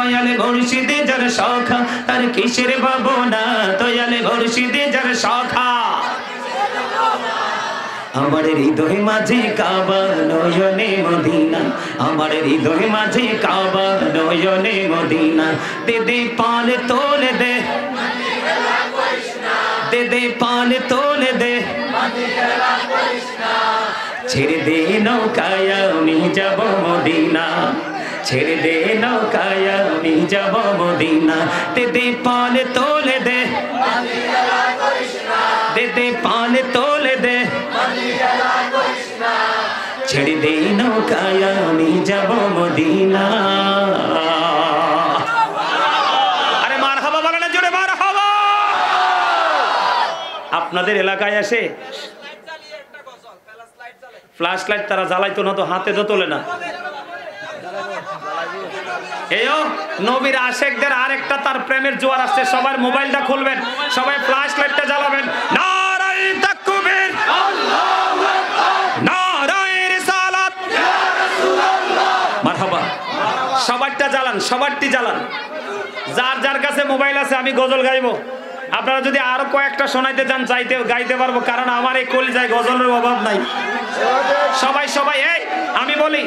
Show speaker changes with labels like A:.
A: দয়ালে মুর্শিদে যার সখা তার কিসের ভাবনা দয়ালে মুর্শিদে যার সখা আমার হৃদয় মাঝে কাবা নয়নে মদিনা আমার হৃদয় মাঝে কাবা নয়নে মদিনা দে দে পাল তোলে দে দে দে পাল তোলে দে ছেড়ে দে নৌকায় আমি যাব মদিনা ছেড়ে দে নৌকায় আমি যাব মদিনা দে দে পাল তোলে দে দে দে পাল তোলে দে ছেড়ে দে নৌকায় আমি যাব মদিনা আরে মারহাবা বলে না জোরে মারহাবা আপনাদের এলাকায় আসে ফ্ল্যাশ লাইট তারা জ্বালাইতো না তো হাতে তো তোলে না এও নবীর আশিকদের আরেকটা তার প্রেমের জোয়ার আসছে সবার মোবাইলটা খুলবেন সবাই ফ্ল্যাশ লাইটটা জ্বালাবেন নারায়ে তাকবীর আল্লাহু আকবার নারায়ে রিসালাত ইয়া রাসূলুল্লাহ মারহাবা সবারটা জ্বালান সবারটি জ্বালান যার যার কাছে মোবাইল আছে আমি গজল গাইবো আপনারা যদি আরো কয়েকটা শোনাইতে চান চাইতে গাইতে পারবো কারণ আমার এই কলিজায় গজলের অভাব নাই সবাই সবাই এই আমি বলি